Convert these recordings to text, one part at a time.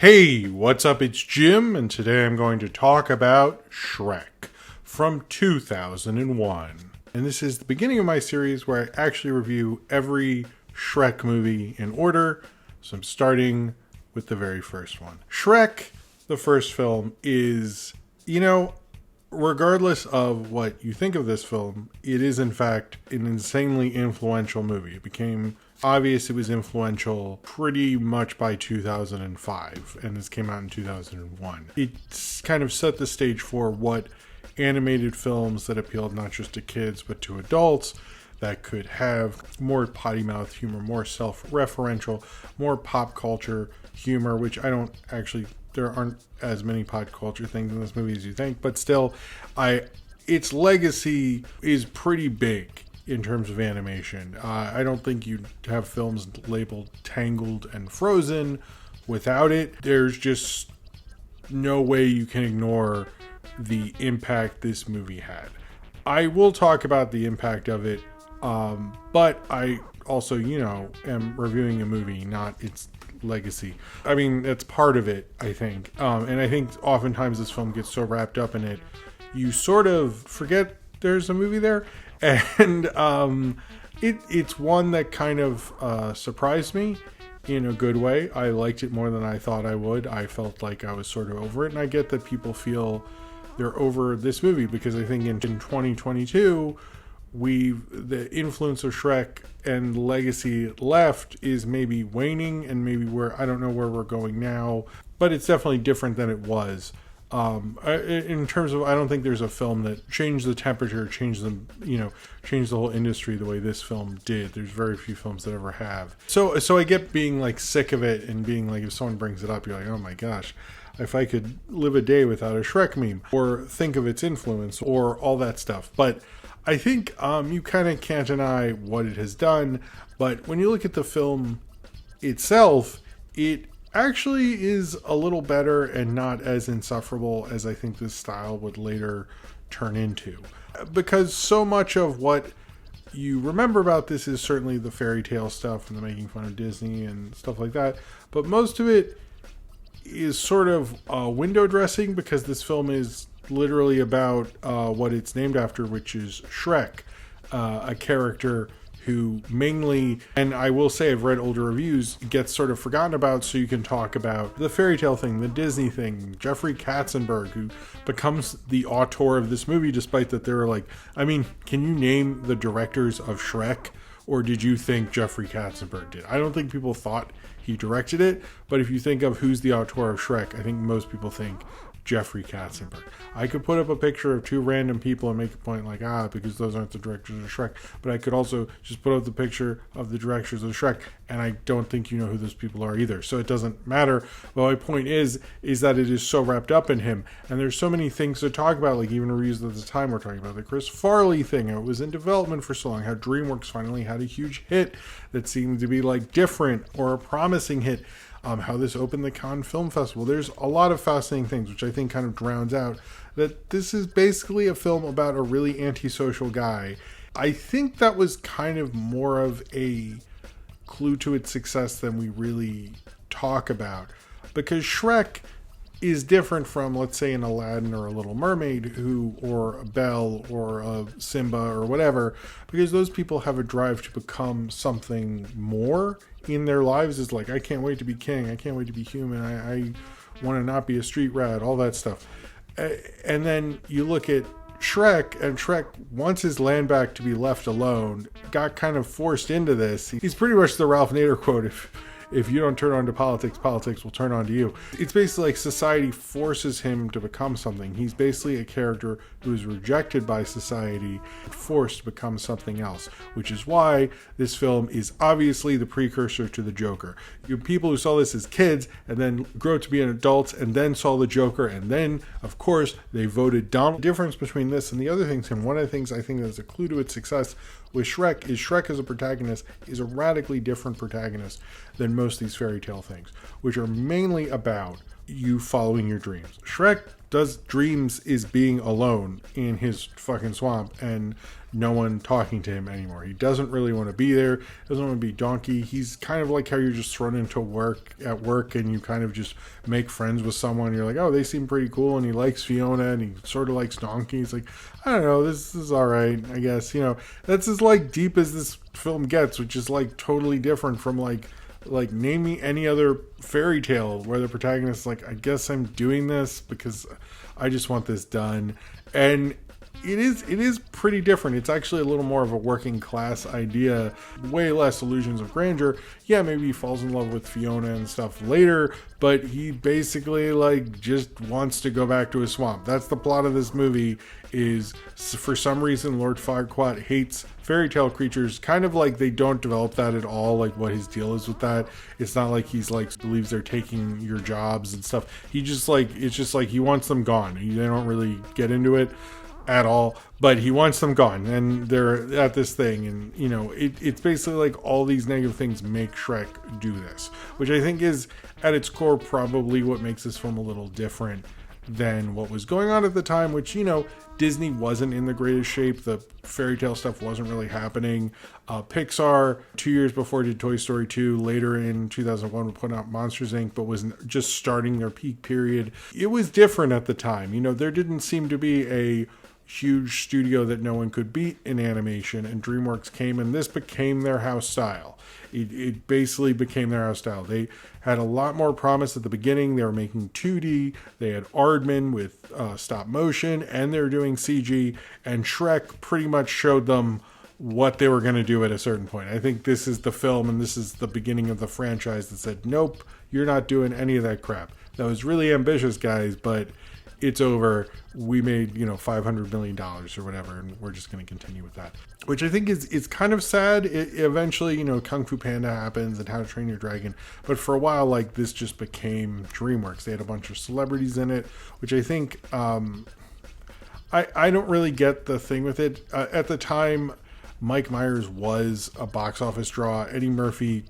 Hey, what's up? It's Jim, and today I'm going to talk about Shrek from 2001. And this is the beginning of my series where I actually review every Shrek movie in order. So I'm starting with the very first one. Shrek, the first film, is, regardless of what you think of this film, it is in fact an insanely influential movie. It became obvious it was influential pretty much by 2005, and this came out in 2001. It's kind of set the stage for what animated films that appealed not just to kids but to adults, that could have more potty mouth humor, more self-referential, more pop culture humor, which I don't actually, there aren't as many pop culture things in this movie as you think, but still, its legacy is pretty big in terms of animation. I don't think you'd have films labeled Tangled and Frozen without it. There's just no way you can ignore the impact this movie had. I will talk about the impact of it, but I also, am reviewing a movie, not its legacy. I mean, that's part of it, I think. And I think oftentimes this film gets so wrapped up in it, you sort of forget there's a movie there. And it's one that kind of surprised me in a good way. I liked it more than I thought I would. I felt like I was sort of over it. And I get that people feel they're over this movie because I think in 2022, the influence of Shrek and legacy left is maybe waning, and maybe I don't know where we're going now, but it's definitely different than it was. In terms of, I don't think there's a film that changed the temperature, changed the whole industry the way this film did. There's very few films that ever have. So I get being like sick of it and being like, if someone brings it up, you're like, oh my gosh, if I could live a day without a Shrek meme, or think of its influence, or all that stuff. But I think you kind of can't deny what it has done. But when you look at the film itself, it actually is a little better and not as insufferable as I think this style would later turn into. Because so much of what you remember about this is certainly the fairy tale stuff and the making fun of Disney and stuff like that. But most of it is sort of window dressing, because this film is literally about what it's named after, which is Shrek, a character who mainly, and I will say I've read older reviews, gets sort of forgotten about, so you can talk about the fairy tale thing, the Disney thing, Jeffrey Katzenberg, who becomes the auteur of this movie, despite that they're like, I mean, can you name the directors of Shrek? Or did you think Jeffrey Katzenberg did? I don't think people thought he directed it, but if you think of who's the auteur of Shrek, I think most people think Jeffrey Katzenberg. I could put up a picture of two random people and make a point like, because those aren't the directors of Shrek. But I could also just put up the picture of the directors of Shrek, and I don't think you know who those people are either. So it doesn't matter. But my point is that it is so wrapped up in him. And there's so many things to talk about, like even reviews at the time we're talking about the Chris Farley thing. It was in development for so long. How Dreamworks finally had a huge hit that seemed to be like different or a promising hit. How this opened the Cannes Film Festival. There's a lot of fascinating things, which I think kind of drowns out that this is basically a film about a really antisocial guy. I think that was kind of more of a clue to its success than we really talk about, because Shrek is different from, let's say, an Aladdin or a Little Mermaid, or a Belle or a Simba or whatever, because those people have a drive to become something more in their lives. Is like, I can't wait to be king, I can't wait to be human, I want to not be a street rat, all that stuff. And then you look at Shrek, and Shrek wants his land back to be left alone, got kind of forced into this. He's pretty much the Ralph Nader quote, if you don't turn on to politics, politics will turn on to you. It's basically like society forces him to become something. He's basically a character who is rejected by society, forced to become something else, which is why this film is obviously the precursor to the Joker. You have people who saw this as kids and then grew up to be adults and then saw the Joker, and then, of course, they voted down. The difference between this and the other things, and one of the things I think that's a clue to its success with Shrek, is Shrek as a protagonist is a radically different protagonist than most of these fairy tale things, which are mainly about you following your dreams. Shrek does dreams is being alone in his fucking swamp and no one talking to him anymore. He doesn't really want to be there, doesn't want to be Donkey. He's kind of like how you're just thrown into work and you kind of just make friends with someone. You're like, oh, they seem pretty cool, and he likes Fiona and he sort of likes Donkey. It's like, I don't know, this is all right, I guess. That's as like deep as this film gets, which is like totally different from like name me any other fairy tale where the protagonist is like, I guess I'm doing this because I just want this done. And it is pretty different. It's actually a little more of a working class idea, way less illusions of grandeur. Yeah, maybe he falls in love with Fiona and stuff later, but he basically like just wants to go back to his swamp. That's the plot of this movie. Is for some reason Lord Farquaad hates fairy tale creatures, kind of like they don't develop that at all, like what his deal is with that. It's not like he's like believes they're taking your jobs and stuff. He just like, it's just like he wants them gone. They don't really get into it at all, but he wants them gone, and they're at this thing, and it's basically like all these negative things make Shrek do this, which I think is at its core probably what makes this film a little different than what was going on at the time, which Disney wasn't in the greatest shape. The fairy tale stuff wasn't really happening. Pixar 2 years before did Toy Story 2. Later in 2001 would put out Monsters Inc., but was just starting their peak period. It was different at the time. There didn't seem to be a huge studio that no one could beat in animation, and Dreamworks came, and this became their house style. It basically became their house style. They had a lot more promise at the beginning. They were making 2D. They had Aardman with stop motion, and they were doing CG, and Shrek pretty much showed them what they were going to do at a certain point. I think this is the film, and this is the beginning of the franchise that said, nope, you're not doing any of that crap. That was really ambitious, guys, but it's over. We made, $500 million or whatever, and we're just going to continue with that. Which I think is kind of sad. Eventually, Kung Fu Panda happens and How to Train Your Dragon. But for a while, like, this just became Dreamworks. They had a bunch of celebrities in it, which I think, I don't really get the thing with it. At the time, Mike Myers was a box office draw. Eddie Murphy,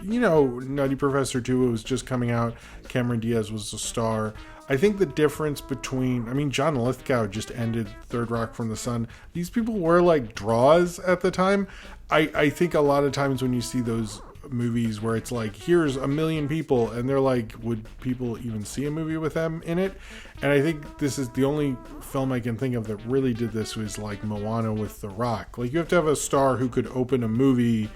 Nutty Professor 2 was just coming out. Cameron Diaz was a star. I think the difference between, John Lithgow just ended Third Rock from the Sun. These people were like draws at the time. I think a lot of times when you see those movies where it's like, here's 1 million people, and they're like, would people even see a movie with them in it? And I think this is the only film I can think of that really did this was like Moana with The Rock. Like, you have to have a star who could open a movie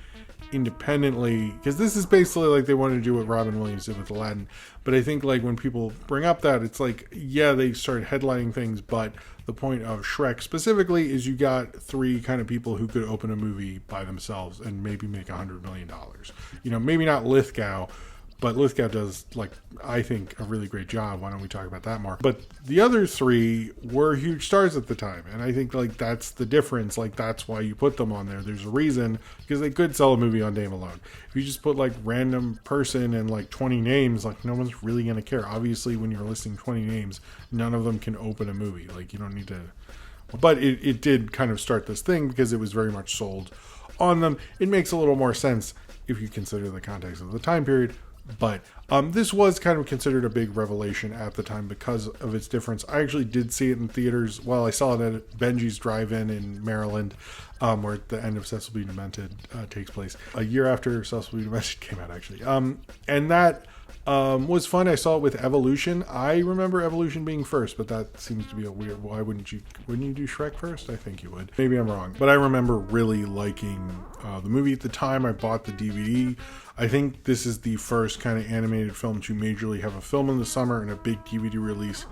independently, because this is basically like they wanted to do what Robin Williams did with Aladdin. But I think like when people bring up that, it's like, yeah, they started headlining things, but the point of Shrek specifically is you got 3 kind of people who could open a movie by themselves and maybe make $100 million. Maybe not Lithgow, but Lithgow does, like, I think, a really great job. Why don't we talk about that more? But the other 3 were huge stars at the time. And I think, like, that's the difference. Like, that's why you put them on there. There's a reason, because they could sell a movie on name alone. If you just put, like, random person and, like, 20 names, like, no one's really going to care. Obviously, when you're listing 20 names, none of them can open a movie. Like, you don't need to... But it did kind of start this thing because it was very much sold on them. It makes a little more sense if you consider the context of the time period. But this was kind of considered a big revelation at the time because of its difference. I actually did see it in theaters. Well, I saw it at Benji's Drive-In in Maryland, where the end of Cecil B. Demented takes place. A year after Cecil B. Demented came out, actually. And that was fun. I saw it with Evolution. I remember Evolution being first, but that seems to be a weird... Why wouldn't you do Shrek first? I think you would. Maybe I'm wrong. But I remember really liking the movie at the time. I bought the DVD. I think this is the first kind of animated film to majorly have a film in the summer and a big DVD release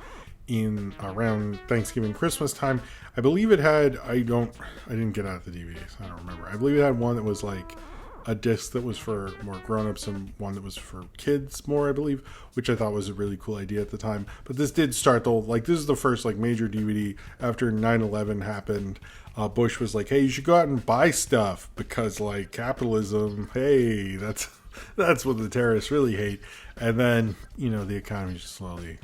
in around Thanksgiving, Christmas time. I believe it had, I didn't get out the DVDs. I don't remember. I believe it had one that was like a disc that was for more grown-ups and one that was for kids more, I believe, which I thought was a really cool idea at the time. But this did start this is the first like major DVD after 9/11 happened. Bush was like, hey, you should go out and buy stuff because like capitalism, hey, that's what the terrorists really hate. And then, the economy just slowly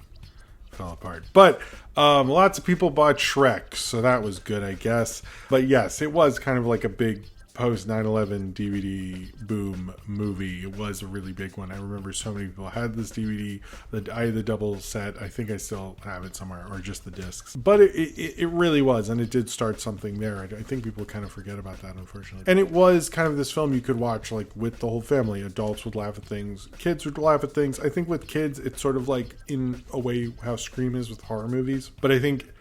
fell apart. But lots of people bought Shrek, so that was good, I guess. But yes, it was kind of like a big post 9/11 DVD boom movie was a really big one. I remember so many people had this DVD. I had the double set. I think I still have it somewhere, or just the discs. But it really was, and it did start something there. I think people kind of forget about that, unfortunately. And it was kind of this film you could watch like with the whole family. Adults would laugh at things, kids would laugh at things. I think with kids, it's sort of like in a way how Scream is with horror movies. But I think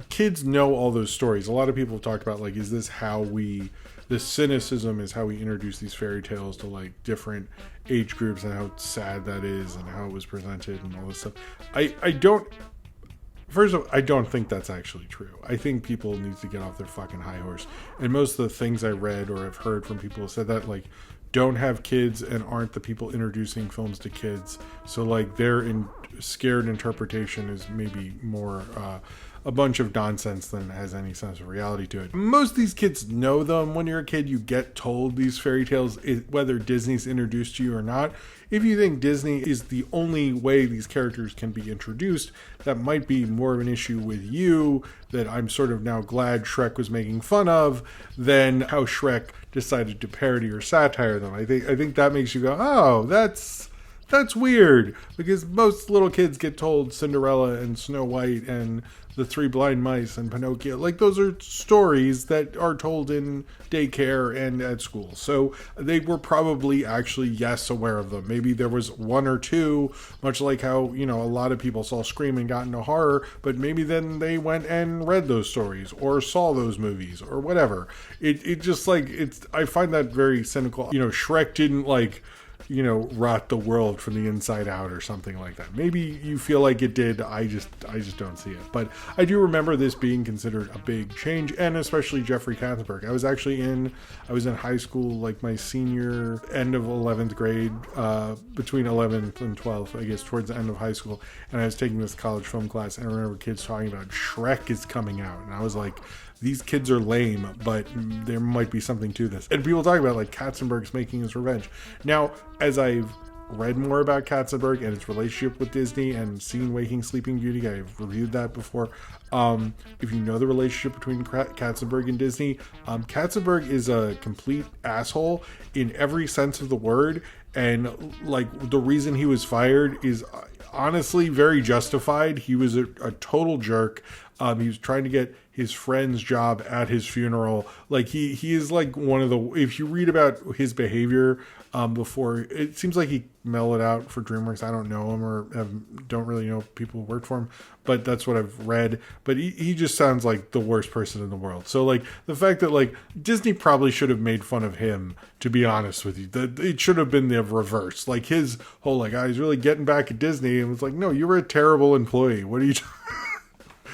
kids know all those stories. A lot of people have talked about like, is this how the cynicism is how we introduce these fairy tales to like different age groups, and how sad that is, and how it was presented and all this stuff. First of all, I don't think that's actually true. I think people need to get off their fucking high horse. And most of the things I read or have heard from people who said that, like, don't have kids and aren't the people introducing films to kids. So like their scared interpretation is maybe more a bunch of nonsense than has any sense of reality to it. Most of these kids know them. When you're a kid, you get told these fairy tales, whether Disney's introduced to you or not. If you think Disney is the only way these characters can be introduced, that might be more of an issue with you that I'm sort of now glad Shrek was making fun of than how Shrek decided to parody or satire them. I think that makes you go, oh, that's weird, because most little kids get told Cinderella and Snow White and the Three Blind Mice and Pinocchio. Like, those are stories that are told in daycare and at school. So they were probably actually, yes, aware of them. Maybe there was one or two, much like how, a lot of people saw Scream and got into horror, but maybe then they went and read those stories or saw those movies or whatever. It just like, I find that very cynical. Shrek didn't rot the world from the inside out or something like that. Maybe you feel like it did. I just don't see it. But I do remember this being considered a big change, and especially Jeffrey Katzenberg. I was in high school, like my senior end of 11th grade, between 11th and 12th, I guess, towards the end of high school, and I was taking this college film class, and I remember kids talking about Shrek is coming out, and I was like, these kids are lame, but there might be something to this. And people talk about like Katzenberg's making his revenge. Now, as I've read more about Katzenberg and its relationship with Disney and seen Waking Sleeping Beauty, I've reviewed that before. If you know the relationship between Katzenberg and Disney, Katzenberg is a complete asshole in every sense of the word. And like the reason he was fired is honestly very justified. He was a total jerk. He was trying to get his friend's job at his funeral. Like he is like one of the, if you read about his behavior before, it seems like he mellowed out for DreamWorks. I don't know him or don't really know people who work for him, but that's what I've read. But he just sounds like the worst person in the world. So like the fact that like Disney probably should have made fun of him, to be honest with you, that it should have been the reverse. Like his whole like, he's really getting back at Disney, and was like, no, you were a terrible employee. What are you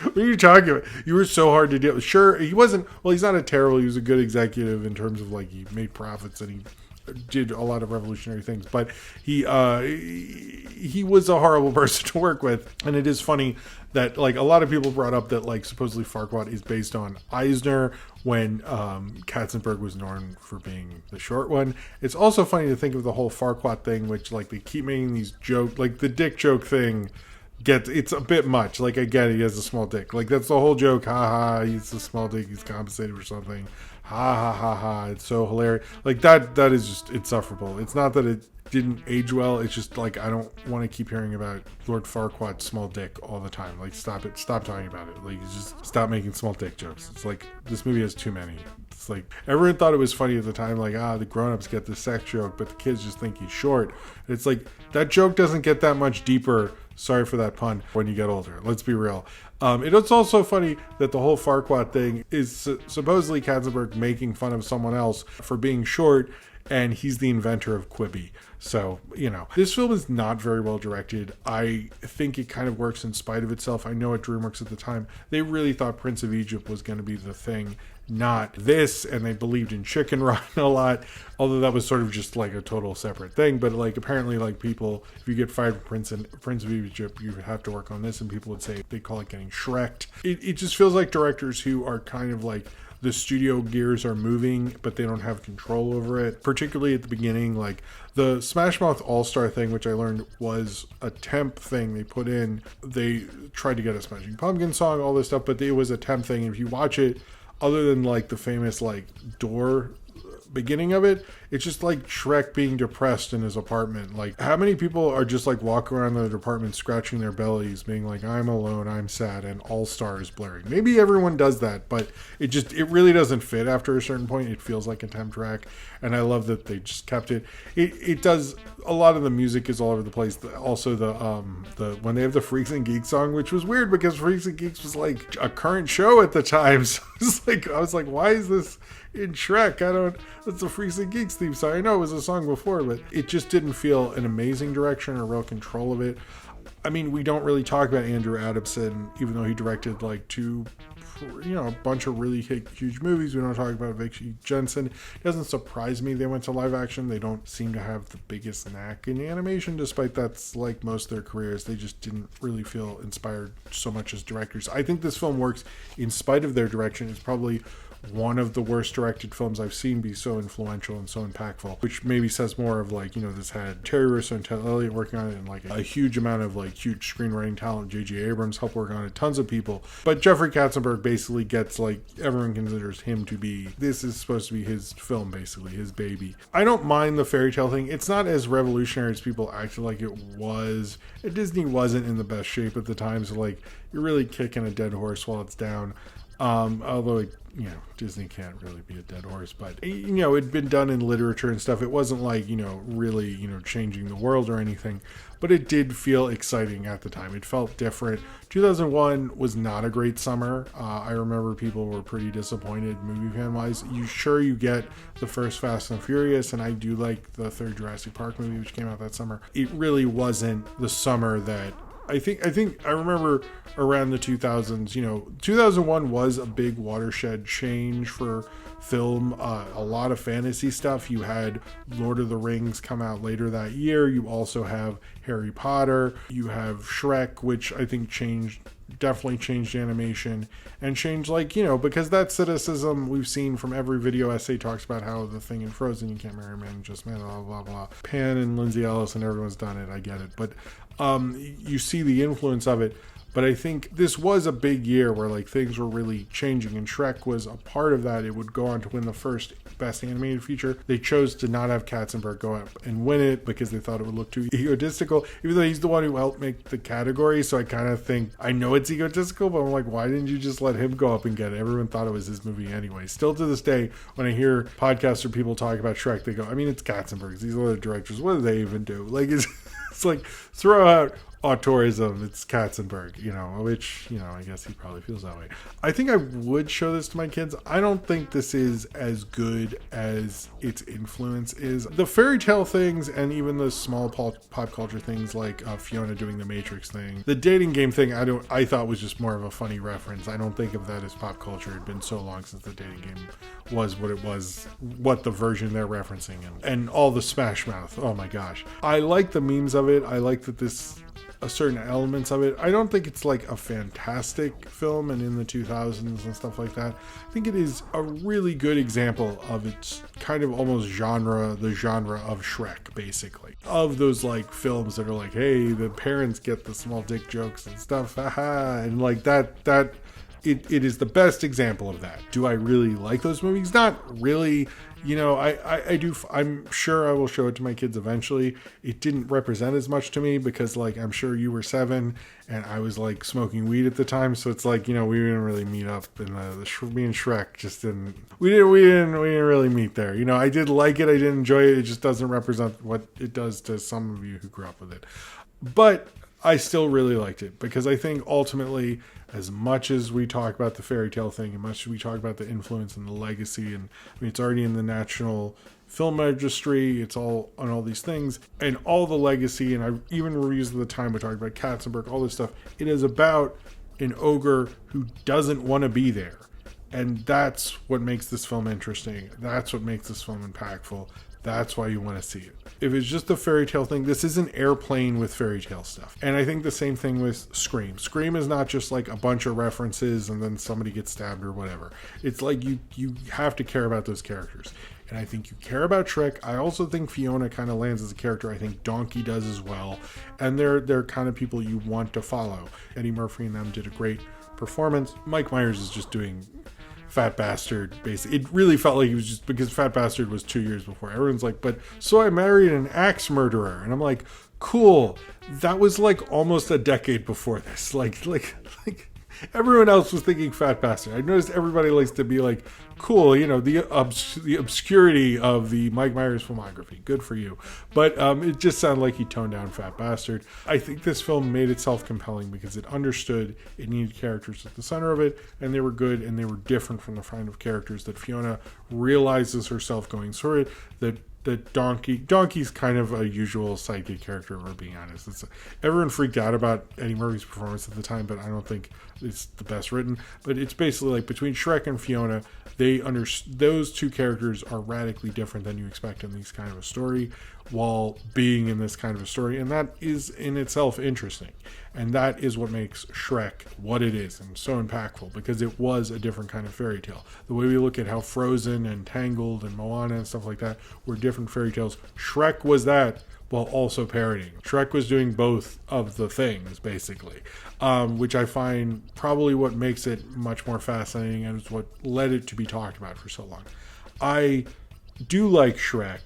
What are you talking about? You were so hard to deal with. Sure, he wasn't, well, he's not a terrible, he was a good executive in terms of like, he made profits and he did a lot of revolutionary things, but he was a horrible person to work with. And it is funny that like a lot of people brought up that like supposedly Farquaad is based on Eisner when Katzenberg was known for being the short one. It's also funny to think of the whole Farquaad thing, which like they keep making these jokes, like the dick joke thing it's a bit much. Like, again, he has a small dick. Like, that's the whole joke. Ha ha, he's a small dick, he's compensated for something. Ha ha ha ha, it's so hilarious. Like, that is just insufferable. It's not that it didn't age well, it's just like, I don't want to keep hearing about Lord Farquaad's small dick all the time. Like, stop talking about it. Like, just stop making small dick jokes. It's like, this movie has too many. It's like, everyone thought it was funny at the time, like, the grown-ups get the sex joke, but the kids just think he's short. It's like, that joke doesn't get that much deeper, sorry for that pun, when you get older. Let's be real. It's also funny that the whole Farquaad thing is supposedly Katzenberg making fun of someone else for being short, and he's the inventor of Quibi. So, this film is not very well directed. I think it kind of works in spite of itself. I know at DreamWorks at the time, they really thought Prince of Egypt was going to be the thing, not this, and they believed in Chicken Run a lot, although that was sort of just like a total separate thing. But like apparently like people, if you get fired from Prince of Egypt, you have to work on this, and people would say they call it getting Shrek'd. It just feels like directors who are kind of like, the studio gears are moving, but they don't have control over it. Particularly at the beginning, like the Smash Mouth All-Star thing, which I learned was a temp thing they put in. They tried to get a Smashing Pumpkin song, all this stuff, but it was a temp thing. If you watch it, other than like the famous like door beginning of it, it's just like Shrek being depressed in his apartment. Like, how many people are just like walking around their apartment scratching their bellies, being like, I'm alone, I'm sad, and All Star is blaring. Maybe everyone does that, but it really doesn't fit after a certain point. It feels like a temp track, and I love that they just kept it. It does, a lot of the music is all over the place. Also the when they have the Freaks and Geeks song, which was weird because Freaks and Geeks was like a current show at the time. So I was like, why is this in Shrek? It's the Freaks and Geeks theme song. I know it was a song before, but it just didn't feel an amazing direction or real control of it. I mean, we don't really talk about Andrew Adamson, even though he directed like a bunch of really huge movies. We don't talk about Vicky Jensen. It doesn't surprise me they went to live action. They don't seem to have the biggest knack in animation, despite that's like most of their careers. They just didn't really feel inspired so much as directors. I think this film works in spite of their direction. It's probably one of the worst directed films I've seen be so influential and so impactful, which maybe says more of like, this had Terry Russo and Ted Elliott working on it, and like a huge amount of like huge screenwriting talent. J.J. Abrams helped work on it, tons of people. But Jeffrey Katzenberg basically gets like, everyone considers him to be, this is supposed to be his film, basically his baby. I don't mind the fairy tale thing. It's not as revolutionary as people acted like it was. Disney wasn't in the best shape at the time, so like you're really kicking a dead horse while it's down. Although Disney can't really be a dead horse, but it'd been done in literature and stuff. It wasn't like really changing the world or anything, but it did feel exciting at the time. It felt different. 2001 was not a great summer. I remember people were pretty disappointed movie fan wise. You get the first Fast and Furious, and I do like the third Jurassic Park movie, which came out that summer. It really wasn't the summer that I think I remember around the 2000s, 2001 was a big watershed change for film. A lot of fantasy stuff. You had Lord of the Rings come out later that year. You also have Harry Potter. You have Shrek, which I think definitely changed animation and changed because that cynicism we've seen from every video essay talks about how the thing in Frozen, you can't marry a man, just man, blah, blah, blah. Pan and Lindsay Ellis and everyone's done it. I get it. But you see the influence of it. But I think this was a big year where like things were really changing, and Shrek was a part of that. It would go on to win the first Best Animated Feature. They chose to not have Katzenberg go up and win it because they thought it would look too egotistical, even though he's the one who helped make the category. So I kind of think, I know it's egotistical, but I'm like, why didn't you just let him go up and get it? Everyone thought it was his movie anyway. Still to this day, when I hear podcasts or people talk about Shrek, they go, I mean, it's Katzenberg. These other directors, what do they even do? Like, it's like, throw out auteurism, it's Katzenberg, which, I guess he probably feels that way. I think I would show this to my kids. I don't think this is as good as its influence is. The fairy tale things and even the small pop culture things like Fiona doing the Matrix thing, the dating game thing, I thought was just more of a funny reference. I don't think of that as pop culture. It had been so long since the dating game was what it was, what the version they're referencing, and all the Smash Mouth. Oh my gosh. I like the memes of it. I like that certain elements of it. I don't think it's like a fantastic film and in the 2000s and stuff like that. I think it is a really good example of its kind of almost the genre of Shrek, basically. Of those like films that are like, hey, the parents get the small dick jokes and stuff, haha, and like that it is the best example of that. Do I really like those movies? Not really. I do. I'm sure I will show it to my kids eventually. It didn't represent as much to me because, like, I'm sure you were 7 and I was like smoking weed at the time. So it's like, we didn't really meet up, and me and Shrek just didn't. We didn't really meet there. I did like it. I did enjoy it. It just doesn't represent what it does to some of you who grew up with it. But I still really liked it because I think ultimately, as much as we talk about the fairy tale thing, and much as we talk about the influence and the legacy, and it's already in the National Film Registry, it's all on all these things, and all the legacy, and I've even reviews of the time we talked about Katzenberg, all this stuff. It is about an ogre who doesn't want to be there, and that's what makes this film interesting. That's what makes this film impactful. That's why you want to see it. If it's just a fairy tale thing, this is an Airplane with fairy tale stuff. And I think the same thing with Scream. Scream is not just like a bunch of references and then somebody gets stabbed or whatever. It's like you have to care about those characters. And I think you care about Shrek. I also think Fiona kind of lands as a character. I think Donkey does as well. And they're kind of people you want to follow. Eddie Murphy and them did a great performance. Mike Myers is just doing Fat Bastard, basically. It really felt like he was just, because Fat Bastard was 2 years before. Everyone's like, but so I married an axe murderer. And I'm like, cool. That was like almost a decade before this. Like everyone else was thinking Fat Bastard. I noticed everybody likes to be like, cool, the obscurity of the Mike Myers filmography. Good for you. But it just sounded like he toned down Fat Bastard. I think this film made itself compelling because it understood it needed characters at the center of it, and they were good, and they were different from the kind of characters that Fiona realizes herself going through it, that Donkey's kind of a usual sidekick character, if we're being honest. Everyone freaked out about Eddie Murphy's performance at the time, but I don't think it's the best written. But it's basically like between Shrek and Fiona, those two characters are radically different than you expect in these kind of a story, while being in this kind of a story, and that is in itself interesting. And that is what makes Shrek what it is and so impactful, because it was a different kind of fairy tale. The way we look at how Frozen and Tangled and Moana and stuff like that were different fairy tales, Shrek was that, while also parodying. Shrek was doing both of the things, basically, which I find probably what makes it much more fascinating, and is what led it to be talked about for so long. I do like Shrek.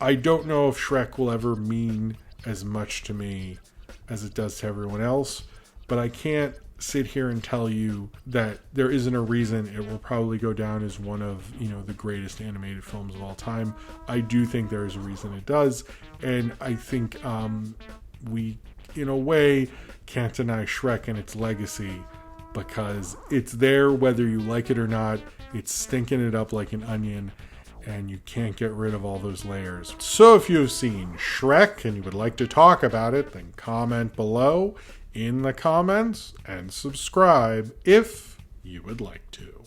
I don't know if Shrek will ever mean as much to me as it does to everyone else, but I can't sit here and tell you that there isn't a reason it will probably go down as one of, the greatest animated films of all time. I do think there is a reason it does, and I think we, in a way, can't deny Shrek and its legacy, because it's there whether you like it or not. It's stinking it up like an onion, and you can't get rid of all those layers. So if you've seen Shrek and you would like to talk about it, then comment below in the comments and subscribe if you would like to.